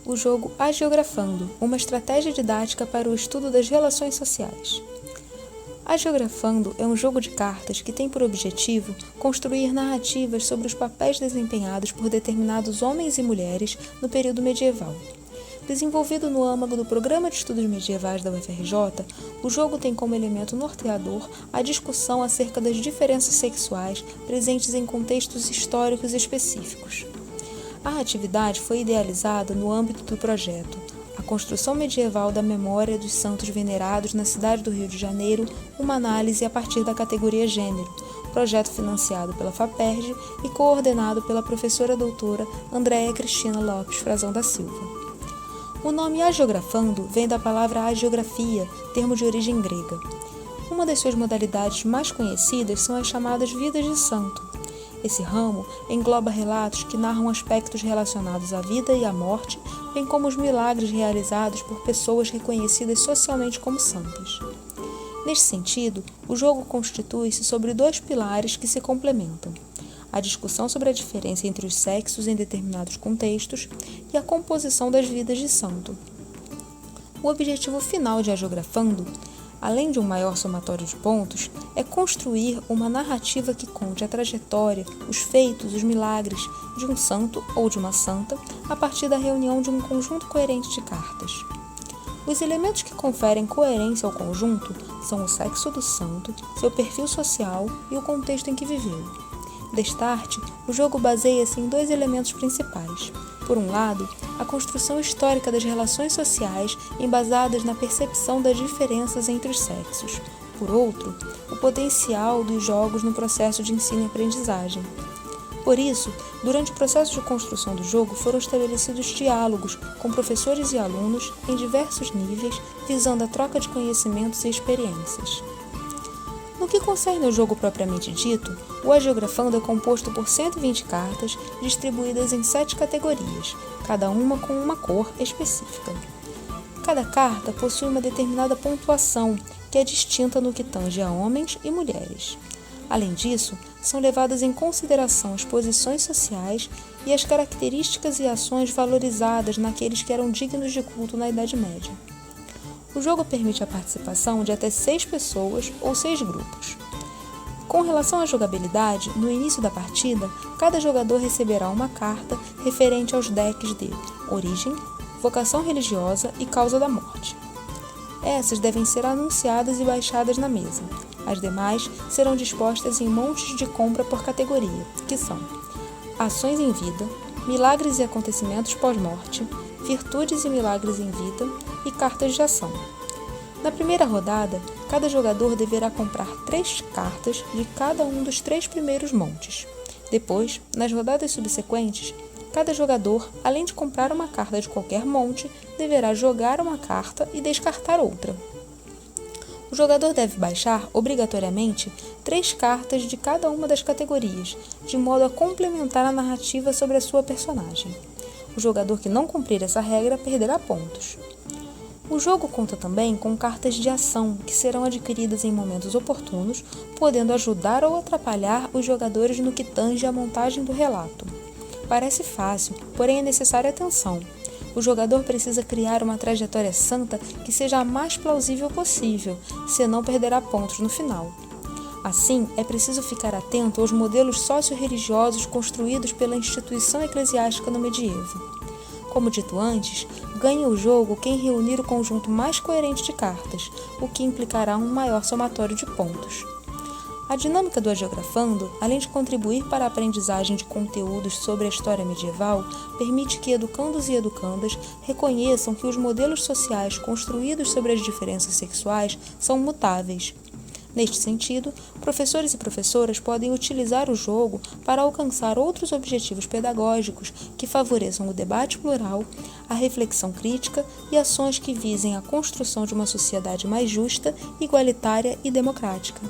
o jogo Agiografando, uma estratégia didática para o estudo das relações sociais. Agiografando é um jogo de cartas que tem por objetivo construir narrativas sobre os papéis desempenhados por determinados homens e mulheres no período medieval. Desenvolvido no âmago do Programa de Estudos Medievais da UFRJ, o jogo tem como elemento norteador a discussão acerca das diferenças sexuais presentes em contextos históricos específicos. A atividade foi idealizada no âmbito do projeto A Construção Medieval da Memória dos Santos Venerados na cidade do Rio de Janeiro, uma análise a partir da categoria Gênero, projeto financiado pela FAPERJ e coordenado pela professora doutora Andréia Cristina Lopes Frazão da Silva. O nome Agiografando vem da palavra agiografia, termo de origem grega. Uma das suas modalidades mais conhecidas são as chamadas vidas de santo. Esse ramo engloba relatos que narram aspectos relacionados à vida e à morte, bem como os milagres realizados por pessoas reconhecidas socialmente como santas. Neste sentido, o jogo constitui-se sobre dois pilares que se complementam: a discussão sobre a diferença entre os sexos em determinados contextos e a composição das vidas de santo. O objetivo final de Agiografando, além de um maior somatório de pontos, é construir uma narrativa que conte a trajetória, os feitos, os milagres de um santo ou de uma santa a partir da reunião de um conjunto coerente de cartas. Os elementos que conferem coerência ao conjunto são o sexo do santo, seu perfil social e o contexto em que viveu. Destarte, o jogo baseia-se em dois elementos principais. Por um lado, a construção histórica das relações sociais embasadas na percepção das diferenças entre os sexos. Por outro, o potencial dos jogos no processo de ensino e aprendizagem. Por isso, durante o processo de construção do jogo foram estabelecidos diálogos com professores e alunos em diversos níveis, visando a troca de conhecimentos e experiências. No que concerne ao jogo propriamente dito, o Agiografando é composto por 120 cartas distribuídas em 7 categorias, cada uma com uma cor específica. Cada carta possui uma determinada pontuação, que é distinta no que tange a homens e mulheres. Além disso, são levadas em consideração as posições sociais e as características e ações valorizadas naqueles que eram dignos de culto na Idade Média. O jogo permite a participação de até 6 pessoas ou 6 grupos. Com relação à jogabilidade, no início da partida, cada jogador receberá uma carta referente aos decks de origem, vocação religiosa e causa da morte. Essas devem ser anunciadas e baixadas na mesa. As demais serão dispostas em montes de compra por categoria, que são ações em vida, milagres e acontecimentos pós-morte, virtudes e milagres em vida e cartas de ação. Na primeira rodada, cada jogador deverá comprar 3 cartas de cada um dos 3 primeiros montes. Depois, nas rodadas subsequentes, cada jogador, além de comprar uma carta de qualquer monte, deverá jogar uma carta e descartar outra. O jogador deve baixar, obrigatoriamente, 3 cartas de cada uma das categorias, de modo a complementar a narrativa sobre a sua personagem. O jogador que não cumprir essa regra perderá pontos. O jogo conta também com cartas de ação, que serão adquiridas em momentos oportunos, podendo ajudar ou atrapalhar os jogadores no que tange à montagem do relato. Parece fácil, porém é necessária atenção. O jogador precisa criar uma trajetória santa que seja a mais plausível possível, senão perderá pontos no final. Assim, é preciso ficar atento aos modelos socio-religiosos construídos pela instituição eclesiástica no medievo. Como dito antes, ganha o jogo quem reunir o conjunto mais coerente de cartas, o que implicará um maior somatório de pontos. A dinâmica do Agiografando, além de contribuir para a aprendizagem de conteúdos sobre a história medieval, permite que educandos e educandas reconheçam que os modelos sociais construídos sobre as diferenças sexuais são mutáveis. Neste sentido, professores e professoras podem utilizar o jogo para alcançar outros objetivos pedagógicos que favoreçam o debate plural, a reflexão crítica e ações que visem a construção de uma sociedade mais justa, igualitária e democrática.